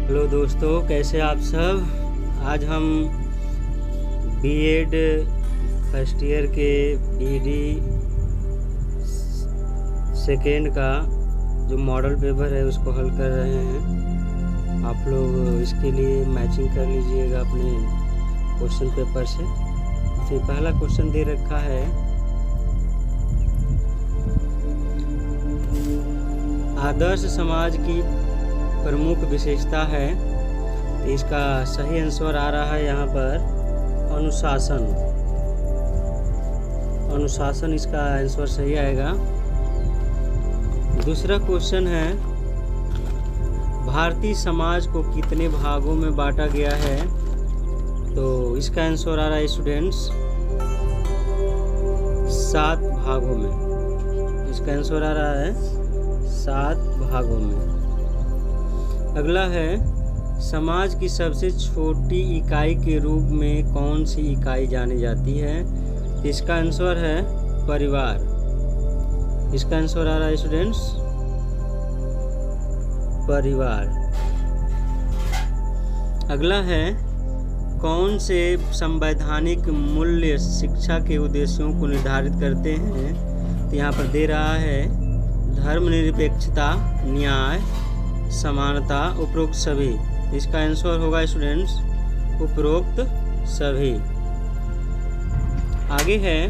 Hello दोस्तों, कैसे आप सब। आज हम बीएड फर्स्ट ईयर के बीडी सेकेंड का जो मॉडल पेपर है उसको हल कर रहे हैं। आप लोग इसके लिए मैचिंग कर लीजिएगा अपने क्वेश्चन पेपर से। फिर पहला क्वेश्चन दे रखा है, आदर्श समाज की प्रमुख विशेषता है। तो इसका सही आंसर आ रहा है यहाँ पर अनुशासन। अनुशासन इसका आंसर सही आएगा। दूसरा क्वेश्चन है, भारतीय समाज को कितने भागों में बांटा गया है। तो इसका आंसर आ रहा है स्टूडेंट्स 7 भागों में। इसका आंसर आ रहा है 7 भागों में। अगला है, समाज की सबसे छोटी इकाई के रूप में कौन सी इकाई जानी जाती है। इसका आंसर है परिवार। इसका आंसर आ रहा है स्टूडेंट्स परिवार। अगला है, कौन से संवैधानिक मूल्य शिक्षा के उद्देश्यों को निर्धारित करते हैं। तो यहाँ पर दे रहा है धर्मनिरपेक्षता, न्याय, समानता, उपरोक्त सभी। इसका आंसर होगा स्टूडेंट्स उपरोक्त सभी। आगे है,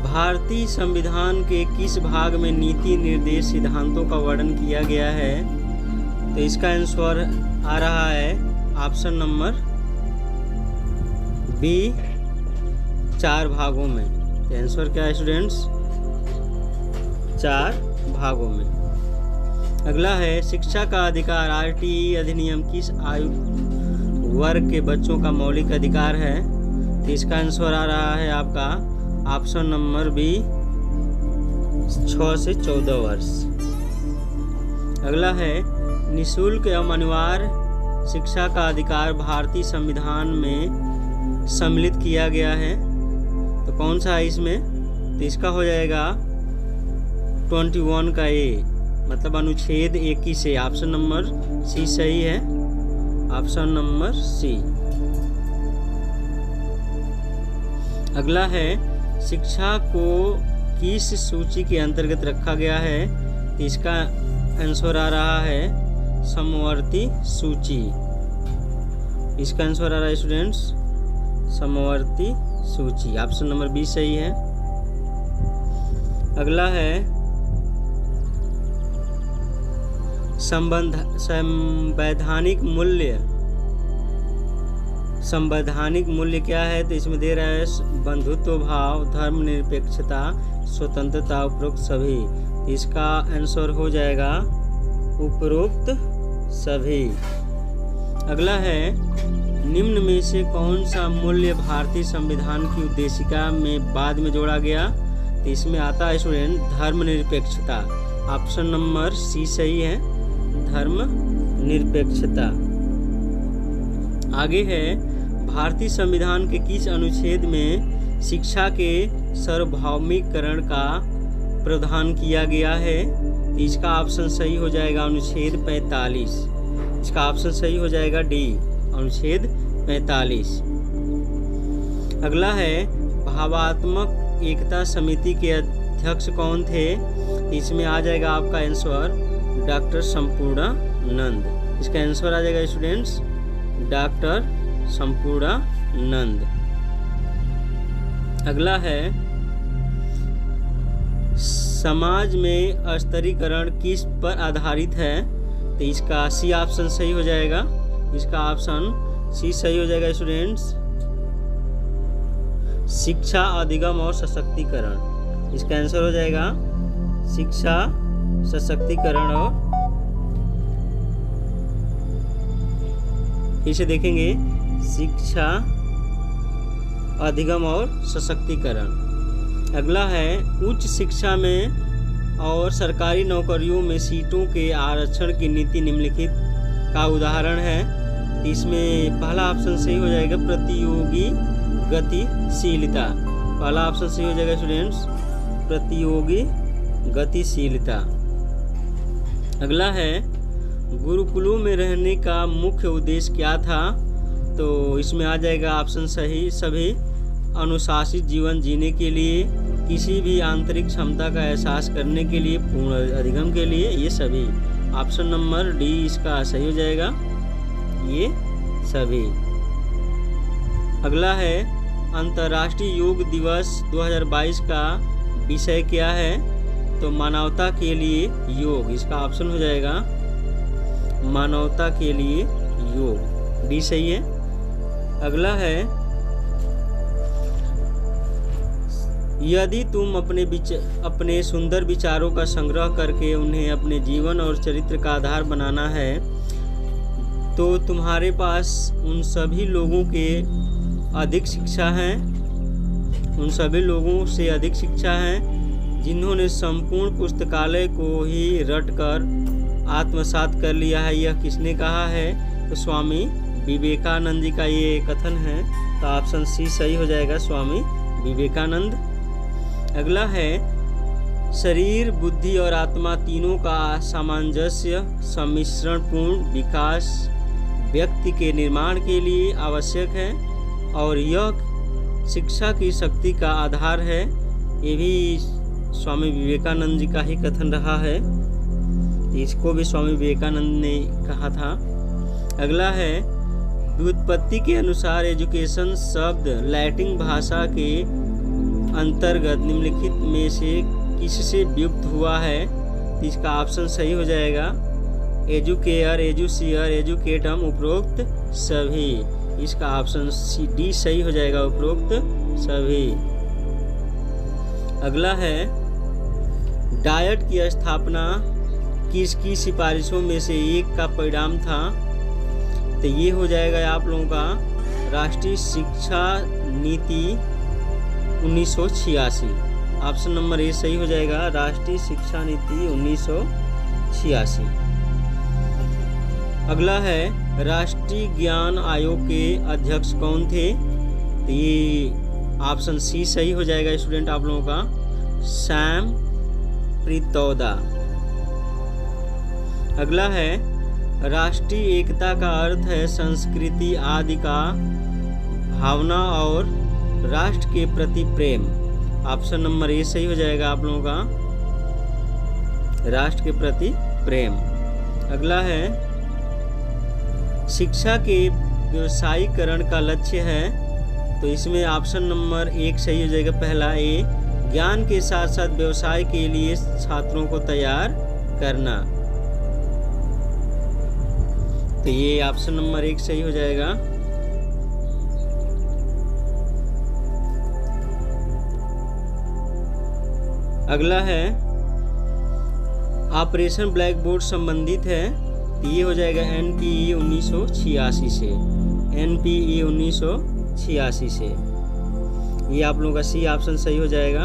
भारतीय संविधान के किस भाग में नीति निर्देश सिद्धांतों का वर्णन किया गया है। तो इसका आंसर आ रहा है ऑप्शन नंबर बी 4 भागों में। तो आंसर क्या है स्टूडेंट्स 4 भागों में। अगला है, शिक्षा का अधिकार आरटीई अधिनियम किस आयु वर्ग के बच्चों का मौलिक अधिकार है। तो इसका आंसर आ रहा है आपका ऑप्शन नंबर बी 6 से 14 वर्ष। अगला है, निःशुल्क एवं अनिवार्य शिक्षा का अधिकार भारतीय संविधान में सम्मिलित किया गया है। तो कौन सा है इसमें। तो इसका हो जाएगा 21 का ए, मतलब अनुच्छेद 21 से। ऑप्शन नंबर सी सही है। Option number C. अगला है, शिक्षा को किस सूची के अंतर्गत रखा गया है। तो इसका आंसर आ रहा है समवर्ती सूची। इसका आंसर आ रहा है स्टूडेंट्स समवर्ती सूची। ऑप्शन नंबर बी सही है। अगला है, संवैधानिक मूल्य। संवैधानिक मूल्य क्या है। तो इसमें दे रहा है बंधुत्व भाव, धर्मनिरपेक्षता, स्वतंत्रता, उपरोक्त सभी। इसका आंसर हो जाएगा उपरोक्त सभी। अगला है, निम्न में से कौन सा मूल्य भारतीय संविधान की उद्देशिका में बाद में जोड़ा गया। तो इसमें आता है स्टूडेंट धर्मनिरपेक्षता। ऑप्शन नंबर सी सही है, धर्मनिरपेक्षता। आगे है, भारतीय संविधान के किस अनुच्छेद में शिक्षा के सार्वभौमिकरण का प्रावधान किया गया है। तो इसका ऑप्शन सही हो जाएगा अनुच्छेद 45। इसका ऑप्शन सही हो जाएगा डी अनुच्छेद 45। अगला है, भावात्मक एकता समिति के अध्यक्ष कौन थे। इसमें आ जाएगा आपका आंसर डॉक्टर संपूर्णानंद। इसका आंसर आ जाएगा स्टूडेंट्स डॉक्टर संपूर्णानंद। अगला है, समाज में स्तरीकरण किस पर आधारित है। तो इसका सी ऑप्शन सही हो जाएगा। इसका ऑप्शन सी सही हो जाएगा स्टूडेंट्स शिक्षा, अधिगम और सशक्तिकरण। इसका आंसर हो जाएगा शिक्षा, सशक्तिकरण और इसे देखेंगे शिक्षा, अधिगम और सशक्तिकरण। अगला है, उच्च शिक्षा में और सरकारी नौकरियों में सीटों के आरक्षण की नीति निम्नलिखित का उदाहरण है। इसमें पहला ऑप्शन सही हो जाएगा प्रतियोगी गतिशीलता। पहला ऑप्शन सही हो जाएगा स्टूडेंट्स प्रतियोगी गतिशीलता। अगला है गुरुकुलों में रहने का मुख्य उद्देश्य क्या था? तो इसमें आ जाएगा ऑप्शन सही, सभी अनुशासित जीवन जीने के लिए, किसी भी आंतरिक क्षमता का एहसास करने के लिए, पूर्ण अधिगम के लिए, ये सभी। ऑप्शन नंबर डी इसका सही हो जाएगा, ये सभी। अगला है अंतर्राष्ट्रीय योग दिवस 2022 का विषय क्या है? तो मानवता के लिए योग, इसका ऑप्शन हो जाएगा मानवता के लिए योग, डी सही है। अगला है यदि तुम अपने सुंदर विचारों का संग्रह करके उन्हें अपने जीवन और चरित्र का आधार बनाना है, तो तुम्हारे पास उन सभी लोगों के अधिक शिक्षा है, उन सभी लोगों से अधिक शिक्षा है जिन्होंने संपूर्ण पुस्तकालय को ही रटकर आत्मसात कर लिया है। यह किसने कहा है? तो स्वामी विवेकानंद जी का ये कथन है, तो ऑप्शन सी सही हो जाएगा, स्वामी विवेकानंद। अगला है शरीर, बुद्धि और आत्मा तीनों का सामंजस्य सम्मिश्रण पूर्ण विकास व्यक्ति के निर्माण के लिए आवश्यक है और यह शिक्षा की शक्ति का आधार है। ये भी स्वामी विवेकानंद जी का ही कथन रहा है, इसको भी स्वामी विवेकानंद ने कहा था। अगला है व्युत्पत्ति के अनुसार एजुकेशन शब्द लैटिन भाषा के अंतर्गत निम्नलिखित में से किससे व्युत्पन्न हुआ है? तो इसका ऑप्शन सही हो जाएगा एजुकेयर, एजुसियर, एजुकेटम, उपरोक्त सभी, इसका ऑप्शन डी सही हो जाएगा, उपरोक्त सभी। अगला है डायट की स्थापना किसकी सिफारिशों में से एक का परिणाम था? तो ये हो जाएगा आप लोगों का राष्ट्रीय शिक्षा नीति 1986, ऑप्शन नंबर ए सही हो जाएगा, राष्ट्रीय शिक्षा नीति 1986। अगला है राष्ट्रीय ज्ञान आयोग के अध्यक्ष कौन थे? तो ये ऑप्शन सी सही हो जाएगा स्टूडेंट आप लोगों का, सैम पित्रोदा। अगला है राष्ट्रीय एकता का अर्थ है संस्कृति आदि का भावना और राष्ट्र के प्रति प्रेम, ऑप्शन नंबर ए सही हो जाएगा आप लोगों का, राष्ट्र के प्रति प्रेम। अगला है शिक्षा के व्यवसायीकरण का लक्ष्य है, तो इसमें ऑप्शन नंबर एक सही हो जाएगा, पहला ए, ज्ञान के साथ साथ व्यवसाय के लिए छात्रों को तैयार करना, तो ये ऑप्शन नंबर एक सही हो जाएगा। अगला है ऑपरेशन ब्लैक बोर्ड संबंधित है, तो ये हो जाएगा NPE 1986 से, NPE 1986 से, ये आप लोगों का सी ऑप्शन सही हो जाएगा।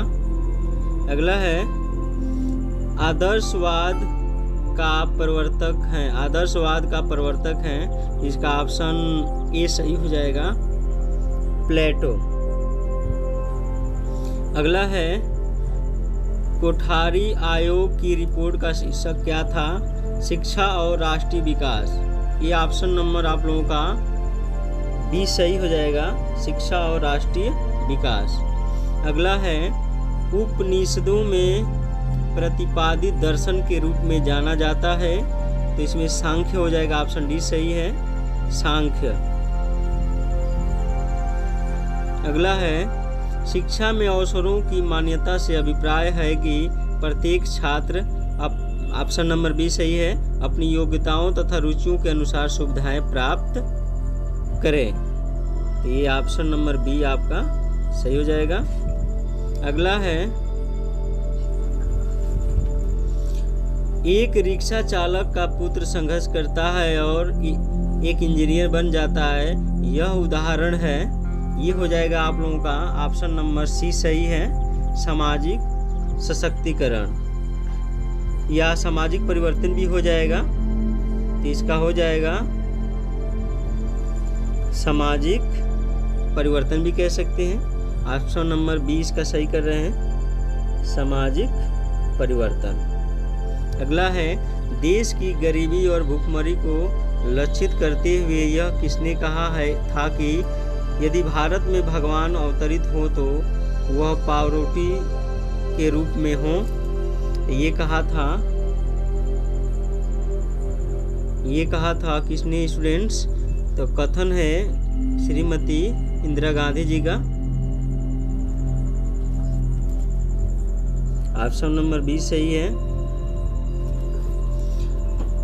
अगला है आदर्शवाद का प्रवर्तक हैं, आदर्शवाद का प्रवर्तक हैं, इसका ऑप्शन ए सही हो जाएगा, प्लेटो। अगला है कोठारी आयोग की रिपोर्ट का शीर्षक क्या था? शिक्षा और राष्ट्रीय विकास, ये ऑप्शन नंबर आप लोगों का बी सही हो जाएगा, शिक्षा और राष्ट्रीय विकास। अगला है उपनिषदों में प्रतिपादित दर्शन के रूप में जाना जाता है, तो इसमें सांख्य हो जाएगा, ऑप्शन डी सही है, सांख्य। अगला है शिक्षा में अवसरों की मान्यता से अभिप्राय है कि प्रत्येक छात्र, ऑप्शन नंबर बी सही है, अपनी योग्यताओं तथा रुचियों के अनुसार सुविधाएं प्राप्त करे, तो ये ऑप्शन नंबर बी आपका सही हो जाएगा। अगला है एक रिक्शा चालक का पुत्र संघर्ष करता है और एक इंजीनियर बन जाता है, यह उदाहरण है, ये हो जाएगा आप लोगों का ऑप्शन नंबर सी सही है, सामाजिक सशक्तिकरण या सामाजिक परिवर्तन भी हो जाएगा, तो इसका हो जाएगा सामाजिक परिवर्तन भी कह सकते हैं, ऑप्शन नंबर 20 का सही कर रहे हैं, सामाजिक परिवर्तन। अगला है देश की गरीबी और भूखमरी को लक्षित करते हुए यह किसने कहा था कि यदि भारत में भगवान अवतरित हो तो वह पावरोटी के रूप में हो। ये कहा था किसने स्टूडेंट्स? तो कथन है श्रीमती इंदिरा गांधी जी का। ऑप्शन नंबर 20 सही है।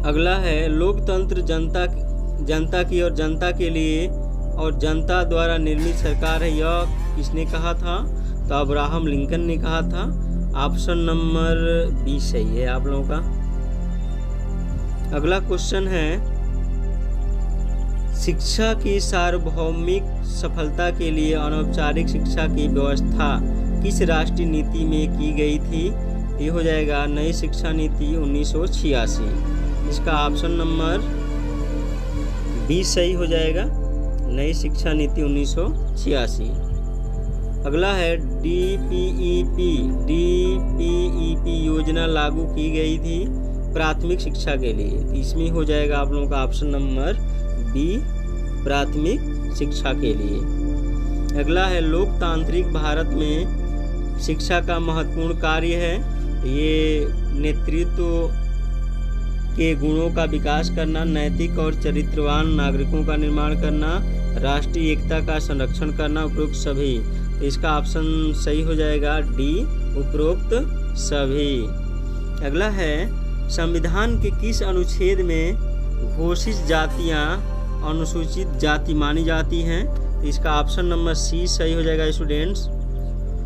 अगला है लोकतंत्र जनता की और जनता के लिए और जनता द्वारा निर्मित सरकार है, यह किसने कहा था? तो अब्राहम लिंकन ने कहा था। ऑप्शन नंबर 20 सही है आप लोगों का। अगला क्वेश्चन है शिक्षा की सार्वभौमिक सफलता के लिए अनौपचारिक शिक्षा की व्यवस्था किस राष्ट्रीय नीति में की गई थी? ये हो जाएगा नई शिक्षा नीति 1986। इसका ऑप्शन नंबर 20 सही हो जाएगा, नई शिक्षा नीति 1986। अगला है डीपीईपी योजना लागू की गई थी प्राथमिक शिक्षा के लिए। इसमें हो जाएगा आप लोगों का ऑप्शन नंबर बी, प्राथमिक शिक्षा के लिए। अगला है लोकतांत्रिक भारत में शिक्षा का महत्वपूर्ण कार्य है। ये नेतृत्व के गुणों का विकास करना, नैतिक और चरित्रवान नागरिकों का निर्माण करना, राष्ट्रीय एकता का संरक्षण करना, उपरोक्त सभी। तो इसका ऑप्शन सही हो जाएगा डी, उपरोक्त सभी। अगला है संविधान के किस अनुच्छेद में घोषित जातियां अनुसूचित जाति मानी जाती हैं? तो इसका ऑप्शन नंबर सी सही हो जाएगा स्टूडेंट्स,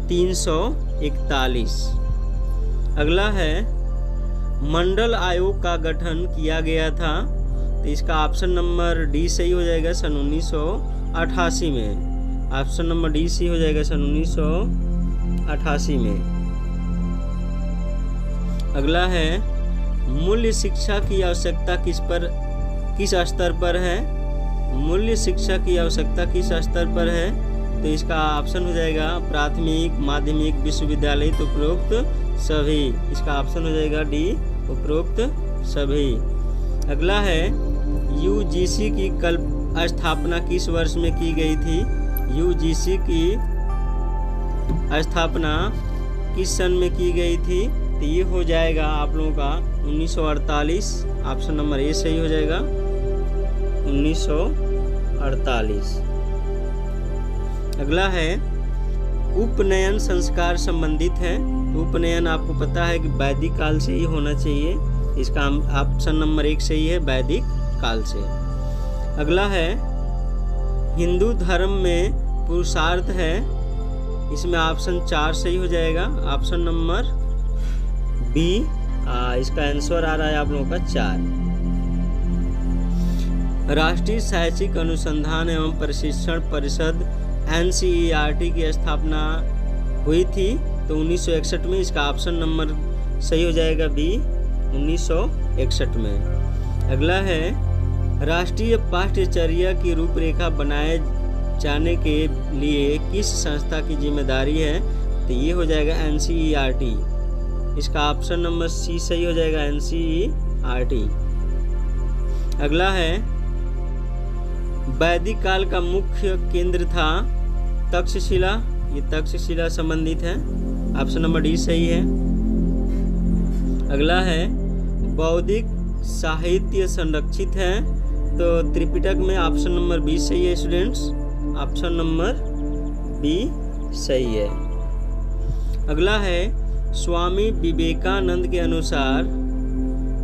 341। अगला है मंडल आयोग का गठन किया गया था। तो इसका ऑप्शन नंबर डी सही हो जाएगा सन 1988 में। ऑप्शन नंबर डी सी हो जाएगा सन 1988 में। अगला है मूल्य शिक्षा की आवश्यकता किस स्तर पर है? मूल्य शिक्षा की आवश्यकता किस स्तर पर है? तो इसका ऑप्शन हो जाएगा प्राथमिक, माध्यमिक, विश्वविद्यालय, तो उपरोक्त सभी। इसका ऑप्शन हो जाएगा डी, उपरोक्त सभी। अगला है यूजीसी की स्थापना किस वर्ष में की गई थी? यूजीसी की स्थापना किस सन में की गई थी? तो ये हो जाएगा आप लोगों का 1948। ऑप्शन नंबर ए सही हो जाएगा 1948। अगला है उपनयन संस्कार संबंधित है। उपनयन आपको पता है कि वैदिक काल से ही होना चाहिए। इसका ऑप्शन नंबर 1 सही है, वैदिक काल से। अगला है हिंदू धर्म में पुरुषार्थ है। इसमें ऑप्शन 4 सही हो जाएगा, ऑप्शन नंबर बी। इसका आंसर आ रहा है आप लोगों का 4। राष्ट्रीय शैक्षिक अनुसंधान एवं प्रशिक्षण परिषद NCERT की स्थापना हुई थी तो 1961 में। इसका ऑप्शन नंबर सही हो जाएगा बी, 1961 में। अगला है राष्ट्रीय पाठ्यचर्या की रूपरेखा बनाए जाने के लिए किस संस्था की जिम्मेदारी है? तो ये हो जाएगा NCERT। इसका ऑप्शन नंबर सी सही हो जाएगा, NCERT। अगला है वैदिक काल का मुख्य केंद्र था तक्षशिला। ये तक्षशिला संबंधित है, ऑप्शन नंबर डी सही है। अगला है बौद्धिक साहित्य संरक्षित है तो त्रिपिटक में ऑप्शन नंबर बी सही है स्टूडेंट्स, ऑप्शन नंबर बी सही है। अगला है स्वामी विवेकानंद के अनुसार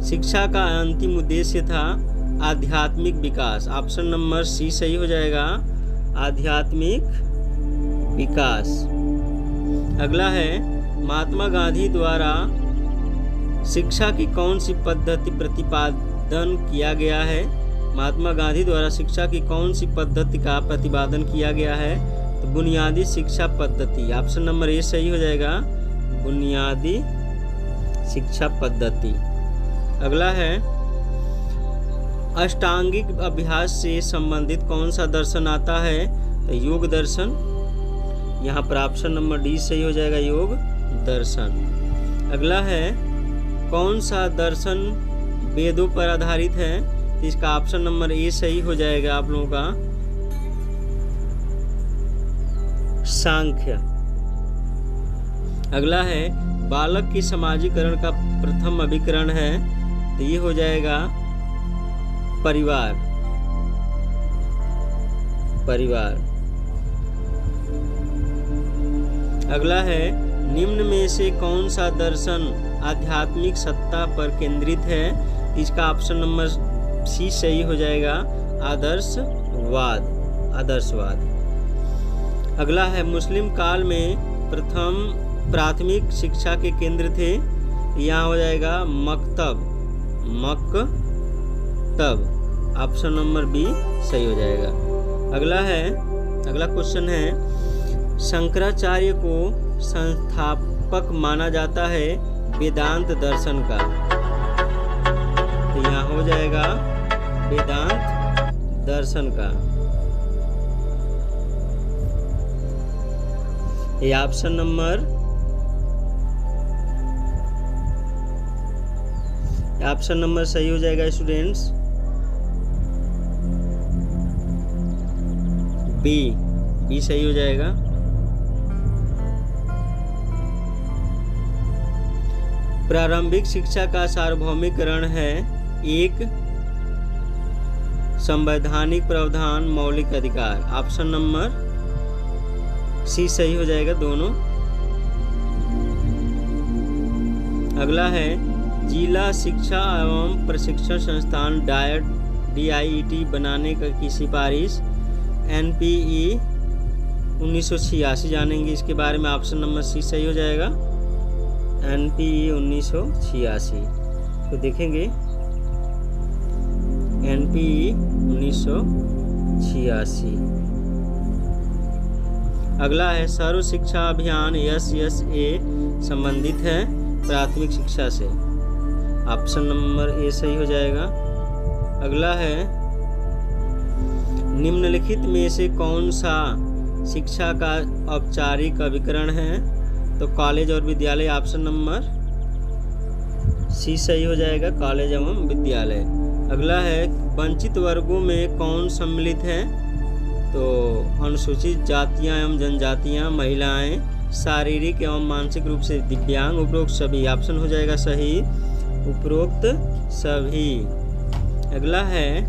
शिक्षा का अंतिम उद्देश्य था आध्यात्मिक विकास। ऑप्शन नंबर सी सही हो जाएगा, आध्यात्मिक विकास। अगला है महात्मा गांधी द्वारा शिक्षा की कौन सी पद्धति प्रतिपादन किया गया है? महात्मा गांधी द्वारा शिक्षा की कौन सी पद्धति का प्रतिपादन किया गया है? तो बुनियादी शिक्षा पद्धति। ऑप्शन नंबर ए सही हो जाएगा, बुनियादी शिक्षा पद्धति। अगला है अष्टांगिक अभ्यास से संबंधित कौन सा दर्शन आता है? तो योग दर्शन। यहाँ पर ऑप्शन नंबर डी सही हो जाएगा, योग दर्शन। अगला है कौन सा दर्शन वेदों पर आधारित है? तो इसका ऑप्शन नंबर ए सही हो जाएगा आप लोगों का, सांख्य। अगला है बालक के समाजीकरण का प्रथम अभिकरण है, तो ये हो जाएगा परिवार। अगला है निम्न में से कौन सा दर्शन आध्यात्मिक सत्ता पर केंद्रित है? इसका ऑप्शन नंबर सी सही हो जाएगा, आदर्शवाद। अगला है मुस्लिम काल में प्रथम प्राथमिक शिक्षा के केंद्र थे, यहाँ हो जाएगा मकतब। ऑप्शन नंबर बी सही हो जाएगा। अगला क्वेश्चन है शंकराचार्य को संस्थापक माना जाता है वेदांत दर्शन का, तो यहाँ हो जाएगा वेदांत दर्शन का। ये ऑप्शन नंबर सही हो जाएगा स्टूडेंट्स, बी सही हो जाएगा। प्रारंभिक शिक्षा का सार्वभौमिकरण है, एक संवैधानिक प्रावधान, मौलिक अधिकार। ऑप्शन नंबर सी सही हो जाएगा दोनों। अगला है जिला शिक्षा एवं प्रशिक्षण संस्थान DIET बनाने की सिफारिश NPE 1986 जानेंगे इसके बारे में। ऑप्शन नंबर सी सही हो जाएगा, NPE 1986। तो देखेंगे NPE 1986। अगला है सर्व शिक्षा अभियान SSA संबंधित है प्राथमिक शिक्षा से। ऑप्शन नंबर ए सही हो जाएगा। अगला है निम्नलिखित में से कौन सा शिक्षा का औपचारिक अभिकरण है? तो कॉलेज और विद्यालय। ऑप्शन नंबर सी सही हो जाएगा, कॉलेज एवं विद्यालय। अगला है वंचित वर्गों में कौन सम्मिलित है? तो अनुसूचित जातियां एवं जनजातियां, महिलाएं, शारीरिक एवं मानसिक रूप से दिव्यांग, उपरोक्त सभी। ऑप्शन हो जाएगा सही, उपरोक्त सभी। अगला है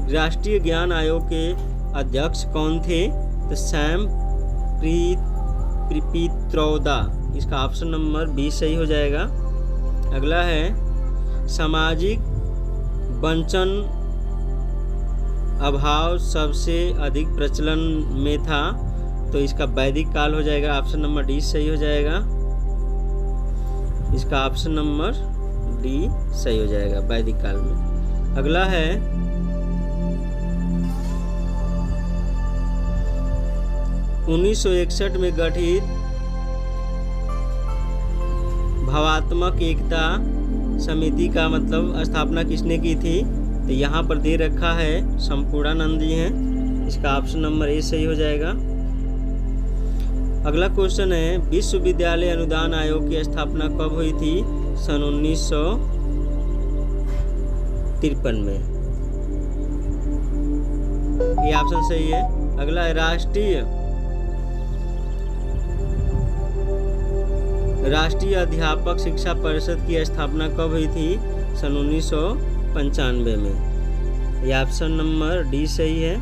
राष्ट्रीय ज्ञान आयोग के अध्यक्ष कौन थे? तो सैम पित्रोदा। इसका ऑप्शन नंबर बी सही हो जाएगा। अगला है सामाजिक वंचन अभाव सबसे अधिक प्रचलन में था, तो इसका वैदिक काल हो जाएगा। ऑप्शन नंबर डी सही हो जाएगा। इसका ऑप्शन नंबर डी सही हो जाएगा, वैदिक काल में। अगला है 1961 में गठित भावात्मक एकता समिति का मतलब स्थापना किसने की थी? तो यहाँ पर दे रखा है संपूर्णानंद जी हैं। इसका ऑप्शन नंबर ए सही हो जाएगा। अगला क्वेश्चन है विश्वविद्यालय अनुदान आयोग की स्थापना कब हुई थी? सन 1953 में। ये ऑप्शन सही है। अगला है राष्ट्रीय अध्यापक शिक्षा परिषद की स्थापना कब हुई थी? सन 1995 में। यह ऑप्शन नंबर डी सही है।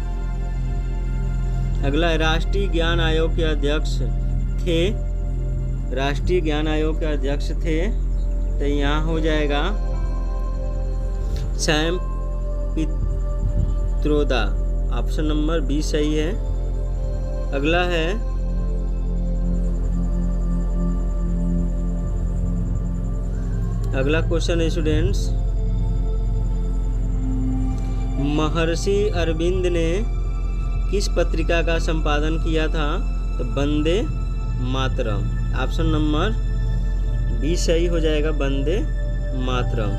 अगला राष्ट्रीय ज्ञान आयोग के अध्यक्ष थे, तो यहाँ हो जाएगा Sam Pitroda. Option number B सही है। अगला है अगला क्वेश्चन है स्टूडेंट्स, महर्षि अरविंद ने किस पत्रिका का संपादन किया था? तो Vande Mataram. Option number B सही हो जाएगा, वंदे मातरम।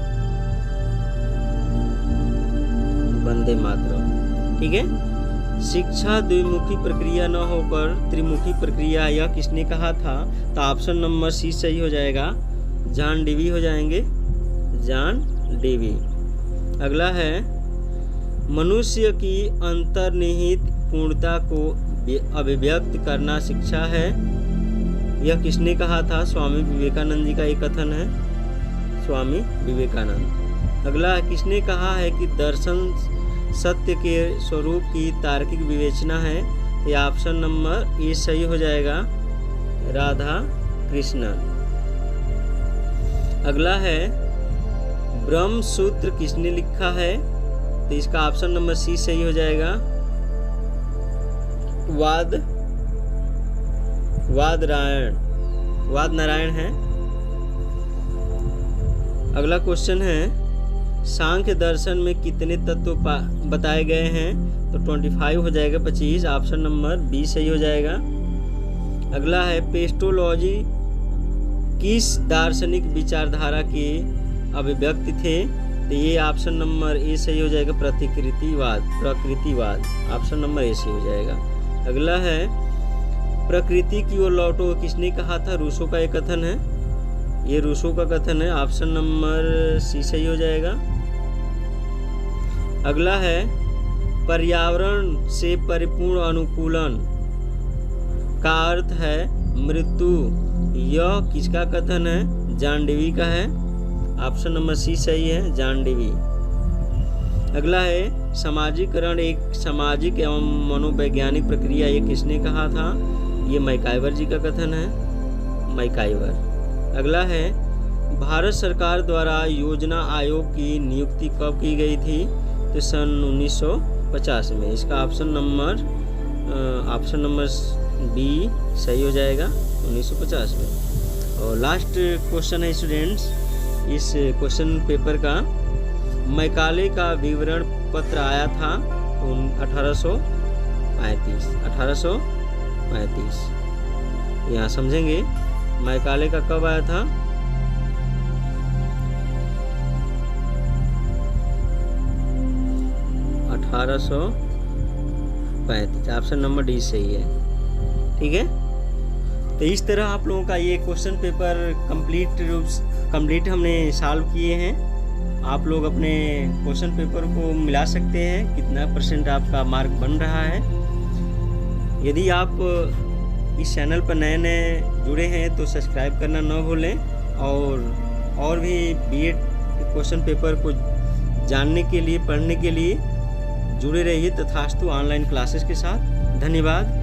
ठीक है। शिक्षा द्विमुखी प्रक्रिया न होकर त्रिमुखी प्रक्रिया, यह किसने कहा था? तो ऑप्शन नंबर सी सही हो जाएगा, जॉन डेवी हो जाएंगे, जॉन डेवी। अगला है मनुष्य की अंतर्निहित पूर्णता को अभिव्यक्त करना शिक्षा है। यह किसने कहा था? स्वामी विवेकानंद जी का एक कथन है, स्वामी विवेकानंद। अगला किसने कहा है कि दर्शन सत्य के स्वरूप की तार्किक विवेचना है? यह ऑप्शन नंबर ए सही हो जाएगा, राधा कृष्णन। अगला है ब्रह्म सूत्र किसने लिखा है? तो इसका ऑप्शन नंबर सी सही हो जाएगा, वाद नारायण है। अगला क्वेश्चन है सांख्य दर्शन में कितने तत्व बताए गए हैं? तो 25 हो जाएगा, 25, ऑप्शन नंबर बी सही हो जाएगा। अगला है पेस्टोलॉजी किस दार्शनिक विचारधारा के अभिव्यक्ति थे? तो ये ऑप्शन नंबर ए सही हो जाएगा, प्रकृतिवाद, ऑप्शन नंबर ए सही हो जाएगा। अगला है प्रकृति की ओर लौटो किसने कहा था? रूसो का एक कथन है, ये रूसो का कथन है, ऑप्शन नंबर सी सही हो जाएगा। अगला है पर्यावरण से परिपूर्ण अनुकूलन का अर्थ है मृत्यु, यह किसका कथन है? जॉन डेवी का है, ऑप्शन नंबर सी सही है, जॉन डेवी। अगला है समाजीकरण एक सामाजिक एवं मनोवैज्ञानिक प्रक्रिया, ये किसने कहा था? ये मैकाइवर जी का कथन है, मैकाइवर। अगला है भारत सरकार द्वारा योजना आयोग की नियुक्ति कब की गई थी? तो सन 1950 में। इसका ऑप्शन नंबर बी सही हो जाएगा, 1950 में। और लास्ट क्वेश्चन है स्टूडेंट्स इस क्वेश्चन पेपर का, मैकाले का विवरण पत्र आया था 1835। यहाँ समझेंगे मैकाले का कब आया था? 1835, ऑप्शन नंबर डी सही है। ठीक है, तो इस तरह आप लोगों का ये क्वेश्चन पेपर कंप्लीट हमने सॉल्व किए हैं। आप लोग अपने क्वेश्चन पेपर को मिला सकते हैं, कितना % आपका मार्क बन रहा है। यदि आप इस चैनल पर नए जुड़े हैं तो सब्सक्राइब करना न भूलें, और भी बीएड क्वेश्चन पेपर को जानने के लिए, पढ़ने के लिए जुड़े रहिए तथास्तु ऑनलाइन क्लासेस के साथ। धन्यवाद।